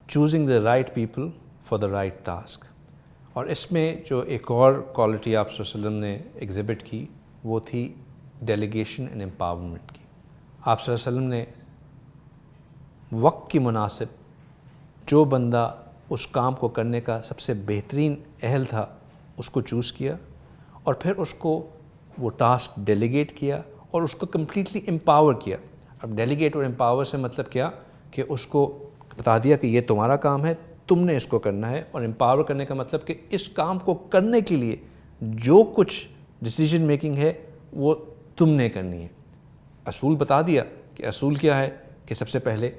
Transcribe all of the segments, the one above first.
Choosing the right people for the right task. اور اس میں جو ایک اور کوالٹی آپ صلی اللہ علیہ وسلم نے ایگزیبٹ کی وہ تھی ڈیلیگیشن اینڈ امپاورمنٹ کی. آپ صلی اللہ علیہ وسلم نے وقت کی مناسب جو بندہ اس کام کو کرنے کا سب سے بہترین اہل تھا اس کو چوز کیا اور پھر اس کو وہ ٹاسک ڈیلیگیٹ کیا اور اس کو کمپلیٹلی امپاور کیا. اب ڈیلیگیٹ اور امپاور سے مطلب کیا کہ اس کو بتا دیا کہ یہ تمہارا کام ہے, تم نے اس کو کرنا ہے. اور امپاور کرنے کا مطلب کہ اس کام کو کرنے کے لیے جو کچھ ڈیسیجن میکنگ ہے وہ تم نے کرنی ہے. اصول بتا دیا کہ اصول کیا ہے کہ سب سے پہلے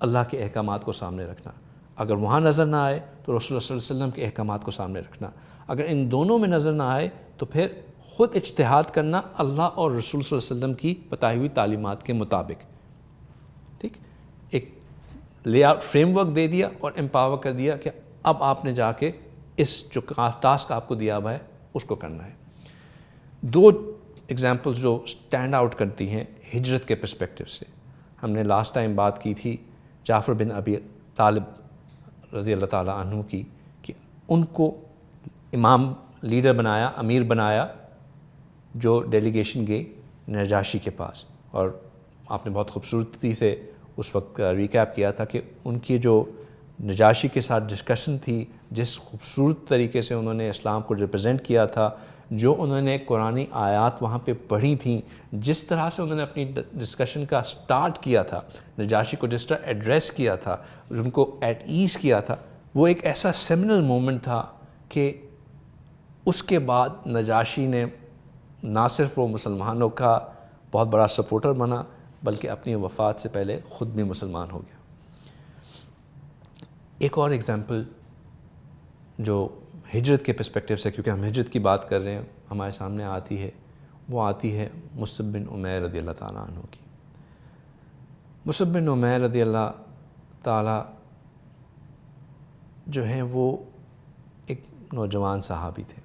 اللہ کے احکامات کو سامنے رکھنا, اگر وہاں نظر نہ آئے تو رسول اللہ صلی اللہ علیہ وسلم کے احکامات کو سامنے رکھنا, اگر ان دونوں میں نظر نہ آئے تو پھر خود اجتہاد کرنا اللہ اور رسول صلی اللہ علیہ وسلم کی بتائی ہوئی تعلیمات کے مطابق. ٹھیک, ایک لے آؤٹ فریم ورک دے دیا اور امپاور کر دیا کہ اب آپ نے جا کے اس جو ٹاسک آپ کو دیا ہوا ہے اس کو کرنا ہے. دو ایگزامپلز جو اسٹینڈ آؤٹ کرتی ہیں ہجرت کے پرسپیکٹو سے, ہم نے لاسٹ ٹائم بات کی تھی جعفر بن ابی طالب رضی اللہ تعالیٰ عنہ کی, کہ ان کو امام لیڈر بنایا, امیر بنایا, جو ڈیلیگیشن گئی نجاشی کے پاس. اور آپ نے بہت خوبصورتی سے اس وقت ریکیپ کیا تھا کہ ان کی جو نجاشی کے ساتھ ڈسکشن تھی, جس خوبصورت طریقے سے انہوں نے اسلام کو ریپرزینٹ کیا تھا, جو انہوں نے قرآنی آیات وہاں پہ پڑھی تھیں, جس طرح سے انہوں نے اپنی ڈسکشن کا سٹارٹ کیا تھا, نجاشی کو جس طرح ایڈریس کیا تھا, ان کو ایٹ ایز کیا تھا, وہ ایک ایسا سیمنل مومنٹ تھا کہ اس کے بعد نجاشی نے نہ صرف وہ مسلمانوں کا بہت بڑا سپورٹر بنا بلکہ اپنی وفات سے پہلے خود بھی مسلمان ہو گیا. ایک اور ایگزامپل جو ہجرت کے پرسپیکٹیو سے, کیونکہ ہم ہجرت کی بات کر رہے ہیں, ہمارے سامنے آتی ہے, وہ آتی ہے مصعب بن عمیر رضی اللہ تعالیٰ عنہ کی. مصعب بن عمیر رضی اللہ تعالیٰ جو ہیں وہ ایک نوجوان صحابی تھے.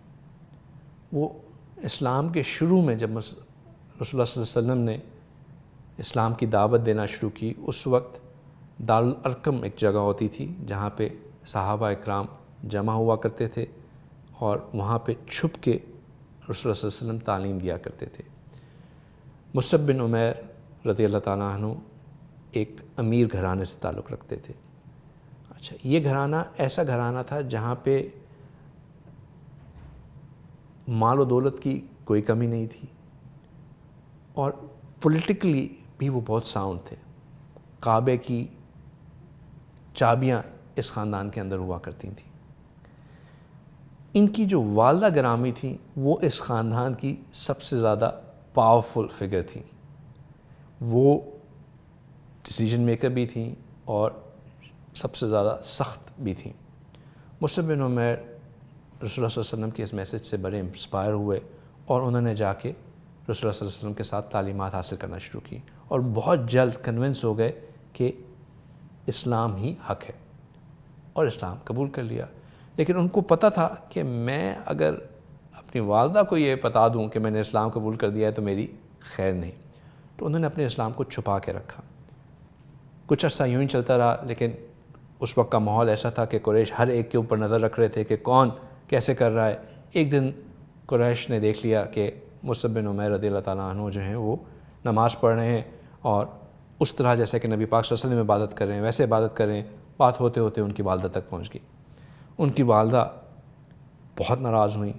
وہ اسلام کے شروع میں جب رسول اللہ صلی اللہ علیہ وسلم نے اسلام کی دعوت دینا شروع کی, اس وقت دارالارقم ایک جگہ ہوتی تھی جہاں پہ صحابہ اکرام جمع ہوا کرتے تھے اور وہاں پہ چھپ کے رسول اللہ صلی اللہ علیہ وسلم تعلیم دیا کرتے تھے. مصعب بن عمیر رضی اللہ تعالیٰ عنہ ایک امیر گھرانے سے تعلق رکھتے تھے. اچھا, یہ گھرانہ ایسا گھرانہ تھا جہاں پہ مال و دولت کی کوئی کمی نہیں تھی اور پولیٹیکلی بھی وہ بہت ساؤنڈ تھے. کعبے کی چابیاں اس خاندان کے اندر ہوا کرتی تھیں. ان کی جو والدہ گرامی تھیں وہ اس خاندان کی سب سے زیادہ پاورفل فگر تھیں. وہ ڈیسیجن میکر بھی تھیں اور سب سے زیادہ سخت بھی تھیں. مصعب بن عمیر رسول اللہ صلی اللہ علیہ وسلم کے اس میسج سے بڑے انسپائر ہوئے اور انہوں نے جا کے رسول اللہ صلی اللہ علیہ وسلم کے ساتھ تعلیمات حاصل کرنا شروع کی اور بہت جلد کنونس ہو گئے کہ اسلام ہی حق ہے اور اسلام قبول کر لیا. لیکن ان کو پتہ تھا کہ میں اگر اپنی والدہ کو یہ بتا دوں کہ میں نے اسلام قبول کر دیا ہے تو میری خیر نہیں. تو انہوں نے اپنے اسلام کو چھپا کے رکھا. کچھ عرصہ یوں ہی چلتا رہا, لیکن اس وقت کا ماحول ایسا تھا کہ قریش ہر ایک کے اوپر نظر رکھ رہے تھے کہ کون کیسے کر رہا ہے. ایک دن قریش نے دیکھ لیا کہ مصعب بن عمیر رضی اللہ تعالیٰ عنہ جو ہیں وہ نماز پڑھ رہے ہیں اور اس طرح جیسے کہ نبی پاک صلی اللہ علیہ وسلم عبادت کر رہے ہیں ویسے عبادت کر رہے ہیں. بات ہوتے ہوتے ان کی والدہ تک پہنچ گئی. ان کی والدہ بہت ناراض ہوئیں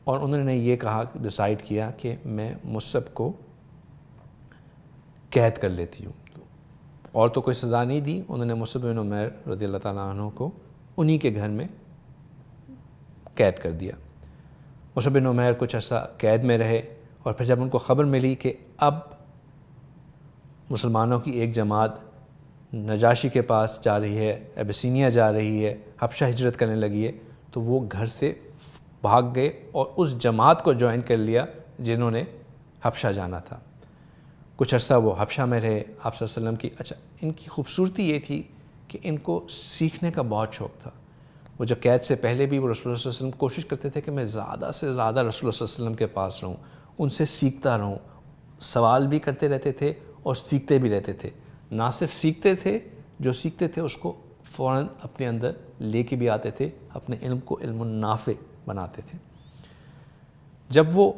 اور انہوں نے یہ کہا, ڈیسائیڈ کیا کہ میں مصعب کو قید کر لیتی ہوں. اور تو کوئی سزا نہیں دی, انہوں نے مصعب بن عمیر رضی اللہ تعالیٰ عنہ کو انہی کے گھر میں قید کر دیا. مصعب بن عمیر کچھ عرصہ قید میں رہے اور پھر جب ان کو خبر ملی کہ اب مسلمانوں کی ایک جماعت نجاشی کے پاس جا رہی ہے, ابسینیا جا رہی ہے, حبشہ ہجرت کرنے لگی ہے, تو وہ گھر سے بھاگ گئے اور اس جماعت کو جوائن کر لیا جنہوں نے حبشہ جانا تھا. کچھ عرصہ وہ حبشہ میں رہے. آپ صلی اللہ علیہ وسلم کی ان کی خوبصورتی یہ تھی کہ ان کو سیکھنے کا بہت شوق تھا. وہ جو قید سے پہلے بھی وہ رسول اللہ صلی اللہ علیہ وسلم کوشش کرتے تھے کہ میں زیادہ سے زیادہ رسول اللہ صلی اللہ علیہ وسلم کے پاس رہوں, ان سے سیکھتا رہوں. سوال بھی کرتے رہتے تھے اور سیکھتے بھی رہتے تھے. نہ صرف سیکھتے تھے, جو سیکھتے تھے اس کو فوراً اپنے اندر لے کے بھی آتے تھے، اپنے علم کو علم النافع بناتے تھے۔ جب وہ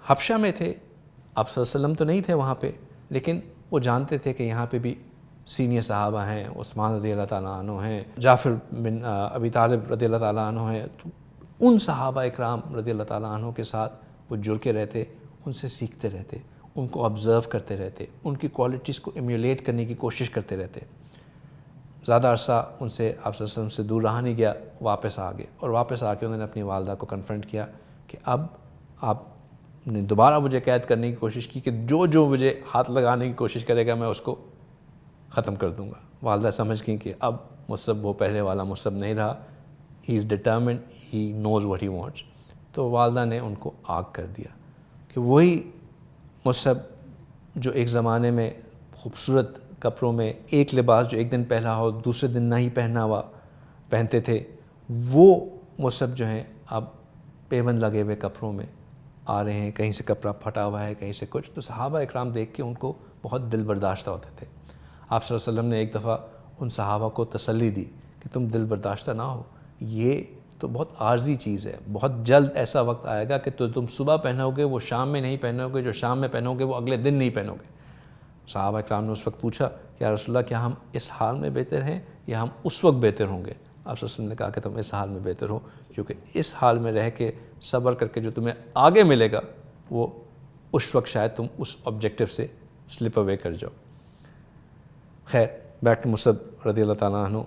حبشہ میں تھے، آپ صلی اللہ علیہ وسلم تو نہیں تھے وہاں پہ، لیکن وہ جانتے تھے کہ یہاں پہ بھی سینئر صحابہ ہیں، عثمان رضی اللہ تعالیٰ عنہ ہیں، جعفر بن ابی طالب رضی اللہ تعالیٰ عنہ ہیں، تو ان صحابہ اکرام رضی اللہ تعالیٰ عنہ کے ساتھ وہ جڑ کے رہتے، ان سے سیکھتے رہتے، ان کو آبزرو کرتے رہتے، ان کی کوالٹیز کو ایمیولیٹ کرنے کی کوشش کرتے رہتے۔ زیادہ عرصہ ان سے آپ صلی اللہ علیہ وسلم سے دور رہا نہیں گیا، واپس آ گئے، اور واپس آ کے انہوں نے اپنی والدہ کو کنفرنٹ کیا کہ اب آپ نے دوبارہ مجھے قید کرنے کی کوشش کی کہ جو مجھے ہاتھ لگانے کی کوشش کرے گا میں اس کو ختم کر دوں گا۔ والدہ سمجھ گئیں کہ اب مصعب وہ پہلے والا مصعب نہیں رہا، he is determined, he knows what he wants. تو والدہ نے ان کو آگ کر دیا کہ وہی مصعب جو ایک زمانے میں خوبصورت کپڑوں میں ایک لباس جو ایک دن پہنا ہو دوسرے دن نہ ہی پہنا ہوا پہنتے تھے، وہ مصعب جو ہیں اب پیوند لگے ہوئے کپڑوں میں آ رہے ہیں، کہیں سے کپڑا پھٹا ہوا ہے، کہیں سے کچھ۔ تو صحابہ اکرام دیکھ کے ان کو بہت دل برداشتہ ہوتے تھے۔ آپ صلی اللہ علیہ وسلم نے ایک دفعہ ان صحابہ کو تسلی دی کہ تم دل برداشتہ نہ ہو، یہ تو بہت عارضی چیز ہے، بہت جلد ایسا وقت آئے گا کہ تم صبح پہنو گے وہ شام میں نہیں پہنو گے، جو شام میں پہنو گے وہ اگلے دن نہیں پہنو گے۔ صحابہ اکرام نے اس وقت پوچھا کہ یا رسول اللہ کیا ہم اس حال میں بہتر ہیں یا ہم اس وقت بہتر ہوں گے؟ آپ صلی اللہ علیہ وسلم نے کہا کہ تم اس حال میں بہتر ہو، کیونکہ اس حال میں رہ کے صبر کر کے جو تمہیں آگے ملے گا وہ اس وقت شاید تم اس آبجیکٹیو سے سلپ اوے کر جاؤ۔ خیر، بیک ٹو مصعب رضی اللہ تعالیٰ عنہ۔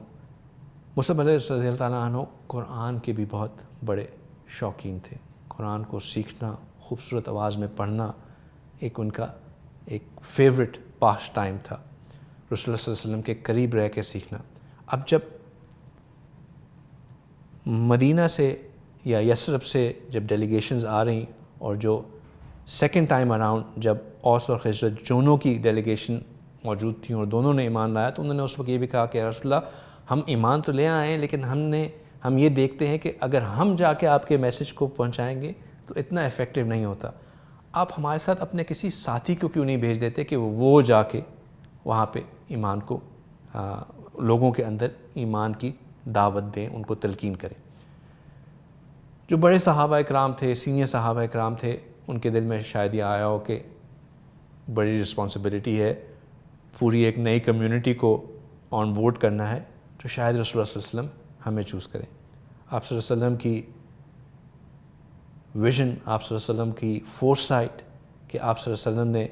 مصعب رضی اللہ تعالیٰ عنہ قرآن کے بھی بہت بڑے شوقین تھے۔ قرآن کو سیکھنا، خوبصورت آواز میں پڑھنا ایک ان کا ایک فیوریٹ پاس ٹائم تھا، رسول اللہ صلی اللہ علیہ وسلم کے قریب رہ کے سیکھنا۔ اب جب مدینہ سے یا یثرب سے جب ڈیلیگیشنز آ رہی اور جو سیکنڈ ٹائم اراؤنڈ جب اوس اور خزرج دونوں کی ڈیلیگیشن موجود تھیں اور دونوں نے ایمان لایا، تو انہوں نے اس وقت یہ بھی کہا کہ یا رسول اللہ ہم ایمان تو لے آئے ہیں، لیکن ہم یہ دیکھتے ہیں کہ اگر ہم جا کے آپ کے میسج کو پہنچائیں گے تو اتنا افیکٹو نہیں ہوتا، آپ ہمارے ساتھ اپنے کسی ساتھی کو کیوں نہیں بھیج دیتے کہ وہ جا کے وہاں پہ ایمان کو لوگوں کے اندر ایمان کی دعوت دیں، ان کو تلقین کریں۔ جو بڑے صحابہ اکرام تھے، سینئر صحابہ اکرام تھے، ان کے دل میں شاید یہ آیا ہو کہ بڑی رسپانسبلٹی ہے، پوری ایک نئی کمیونٹی کو آن بورڈ کرنا ہے، تو شاید رسول اللہ صلی اللہ علیہ وسلم ہمیں چوز کریں۔ آپ صلی اللہ علیہ وسلم کی ویژن، آپ صلی اللہ علیہ وسلم کی فورسائٹ کہ آپ صلی اللہ علیہ وسلم نے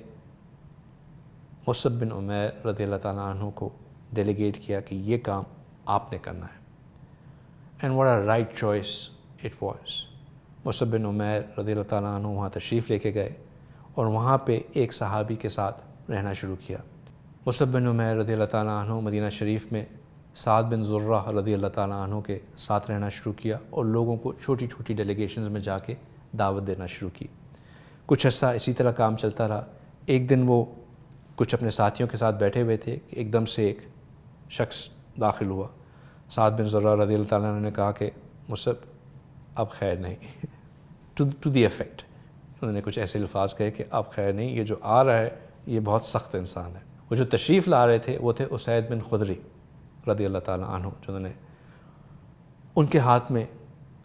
مصعب بن عمیر رضی اللہ تعالیٰ عنہ کو ڈیلیگیٹ کیا کہ یہ کام آپ نے کرنا ہے۔ And what a right choice it was. مصعب بن عمیر رضی اللہ تعالیٰ عنہ وہاں تشریف لے کے گئے اور وہاں پہ ایک صحابی کے ساتھ رہنا شروع کیا۔ مصعب بن عمیر رضی اللہ تعالیٰ عنہ مدینہ شریف میں سعد بن زرہ رضی اللہ تعالیٰ عنہ کے ساتھ رہنا شروع کیا اور لوگوں کو چھوٹی چھوٹی ڈیلیگیشنز میں جا کے دعوت دینا شروع کی۔ کچھ عرصہ اسی طرح کام چلتا رہا۔ ایک دن وہ کچھ اپنے ساتھیوں کے ساتھ بیٹھے ہوئے تھے کہ ایک دم سے ایک شخص داخل ہوا۔ سعد بن زرہ رضی اللہ تعالیٰ عنہ نے کہا کہ مصعب اب خیر نہیں، ٹو دی افیکٹ، انہوں نے کچھ ایسے الفاظ کہے کہ اب خیر نہیں، یہ جو آ رہا ہے یہ بہت سخت انسان ہے۔ وہ جو تشریف لا رہے تھے وہ تھے اسید بن خدری رضی اللہ تعالیٰ عنہ، جنہوں نے ان کے ہاتھ میں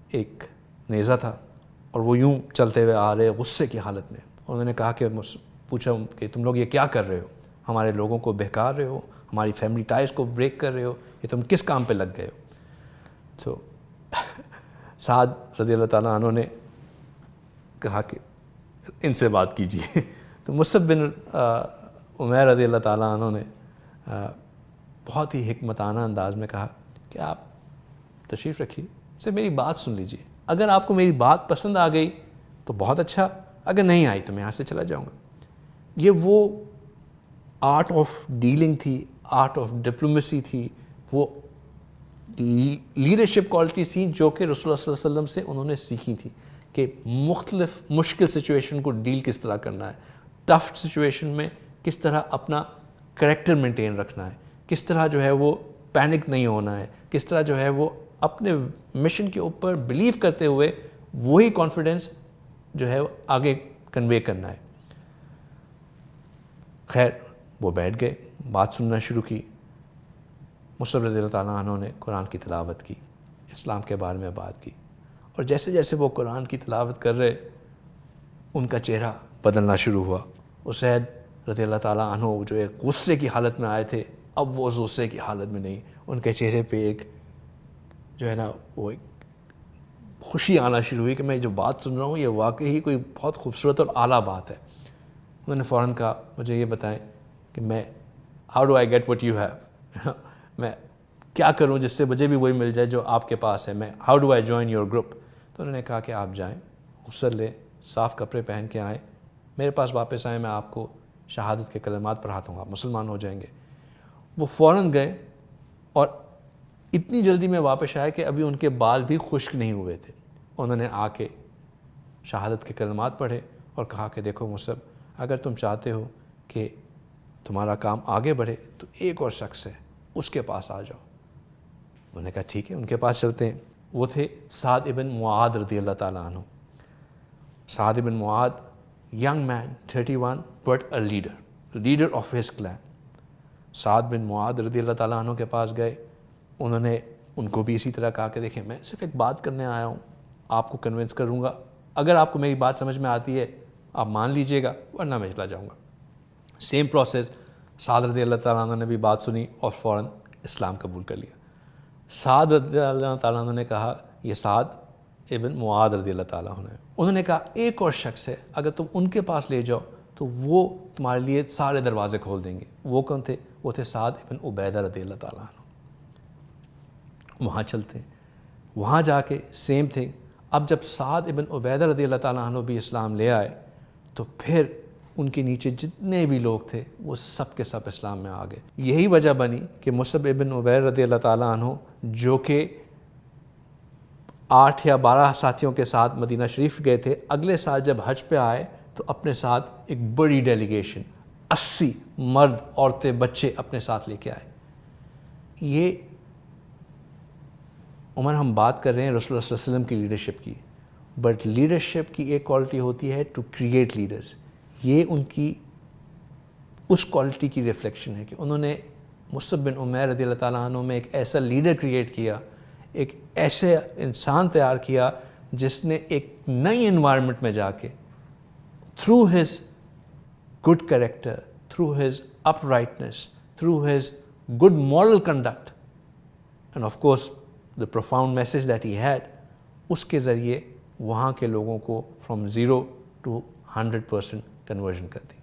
ایک نیزہ تھا اور وہ یوں چلتے ہوئے آ رہے غصے کی حالت میں۔ انہوں نے کہا کہ پوچھا کہ تم لوگ یہ کیا کر رہے ہو، ہمارے لوگوں کو بہکار رہے ہو، ہماری فیملی ٹائز کو بریک کر رہے ہو، یہ تم کس کام پہ لگ گئے ہو؟ تو سعد رضی اللہ تعالیٰ عنہ نے کہا کہ ان سے بات کیجیے۔ تو مصعب بن عمیر رضی اللہ تعالیٰ عنہ نے بہت ہی حکمتانہ انداز میں کہا کہ آپ تشریف رکھیے، سے میری بات سن لیجیے، اگر آپ کو میری بات پسند آ گئی تو بہت اچھا، اگر نہیں آئی تو میں یہاں سے چلا جاؤں گا۔ یہ وہ آرٹ آف ڈیلنگ تھی، آرٹ آف ڈپلومیسی تھی، وہ لیڈرشپ کوالٹیز تھیں جو کہ رسول اللہ صلی اللہ علیہ وسلم سے انہوں نے سیکھی تھی کہ مختلف مشکل سچویشن کو ڈیل کس طرح کرنا ہے، ٹف سچویشن میں کس طرح اپنا کریکٹر مینٹین رکھنا ہے، کس طرح جو ہے وہ پینک نہیں ہونا ہے، کس طرح جو ہے وہ اپنے مشن کے اوپر بلیو کرتے ہوئے وہی کانفیڈنس جو ہے آگے کنوے کرنا ہے۔ خیر وہ بیٹھ گئے، بات سننا شروع کی۔ مصعب رضی اللہ تعالیٰ عنہ نے قرآن کی تلاوت کی، اسلام کے بارے میں بات کی، اور جیسے جیسے وہ قرآن کی تلاوت کر رہے ان کا چہرہ بدلنا شروع ہوا۔ اسید رضی اللہ تعالیٰ عنہ جو ایک غصے کی حالت میں آئے تھے، اب وہ اس غصے کی حالت میں نہیں، ان کے چہرے پہ ایک جو ہے نا وہ ایک خوشی آنا شروع ہوئی کہ میں جو بات سن رہا ہوں یہ واقعی کوئی بہت خوبصورت اور اعلیٰ بات ہے۔ انہوں نے فوراً کہا مجھے یہ بتائیں کہ میں how do I get what you have, میں کیا کروں جس سے مجھے بھی وہی مل جائے جو آپ کے پاس ہے، میں how do I join your group. تو انہوں نے کہا کہ آپ جائیں، غسل لیں، صاف کپڑے پہن کے آئیں، میرے پاس واپس آئیں، میں آپ کو شہادت کے کلمات پڑھاتا ہوں، آپ مسلمان ہو جائیں گے۔ وہ فوراً گئے اور اتنی جلدی میں واپس آئے کہ ابھی ان کے بال بھی خشک نہیں ہوئے تھے۔ انہوں نے آ کے شہادت کے کلمات پڑھے اور کہا کہ دیکھو مصعب، اگر تم چاہتے ہو کہ تمہارا کام آگے بڑھے تو ایک اور شخص ہے، اس کے پاس آ جاؤ۔ انہوں نے کہا ٹھیک ہے، ان کے پاس چلتے ہیں۔ وہ تھے سعد ابن معاذ رضی اللہ تعالیٰ عنہ۔ سعد ابن معاذ، young man 31 but a leader of his clan. سعد بن معاذ رضی اللہ تعالیٰ عنہ کے پاس گئے، انہوں نے ان کو بھی اسی طرح کہا کہ دیکھیں میں صرف ایک بات کرنے آیا ہوں، آپ کو کنونس کروں گا، اگر آپ کو میری بات سمجھ میں آتی ہے آپ مان لیجئے گا ورنہ میں چلا جاؤں گا۔ سیم پروسیس، سعد رضی اللہ تعالیٰ عنہ نے بھی بات سنی اور فوراً اسلام قبول کر لیا۔ سعد رضی اللہ تعالیٰ عنہ نے کہا یہ سعد ابن معاذ رضی اللہ تعالیٰ عنہ ہے۔ انہوں نے کہا ایک اور شخص ہے، اگر تم ان کے پاس لے جاؤ تو وہ تمہارے لیے سارے دروازے کھول دیں گے۔ وہ کون تھے؟ وہ تھے سعد ابن عبیدہ رضی اللہ تعالیٰ عنہ۔ وہاں چلتے ہیں، وہاں جا کے سیم تھنگ۔ اب جب سعد ابن عبیدہ رضی اللہ تعالیٰ عنہ بھی اسلام لے آئے تو پھر ان کے نیچے جتنے بھی لوگ تھے وہ سب کے سب اسلام میں آ گئے۔ یہی وجہ بنی کہ مصعب ابن عمیر رضی اللہ تعالیٰ عنہ جو کہ 8 یا 12 ساتھیوں کے ساتھ مدینہ شریف گئے تھے، اگلے سال جب حج پہ آئے تو اپنے ساتھ ایک بڑی ڈیلیگیشن 80 مرد، عورتیں، بچے اپنے ساتھ لے کے آئے۔ یہ عمر ہم بات کر رہے ہیں رسول اللہ صلی اللہ علیہ وسلم کی لیڈرشپ کی، بٹ لیڈرشپ کی ایک کوالٹی ہوتی ہے ٹو کریٹ لیڈرز۔ یہ ان کی اس کوالٹی کی ریفلیکشن ہے کہ انہوں نے مصعب بن عمیر رضی اللہ تعالیٰ عنہ میں ایک ایسا لیڈر کریٹ کیا، ایک ایسے انسان تیار کیا جس نے ایک نئی انوائرمنٹ میں جا کے through his good character, through his up rightness, through his good moral conduct and of course the profound message that he had، اس کے ذریعے وہاں کے لوگوں کو from 0 to 100% کنورژن کر دی۔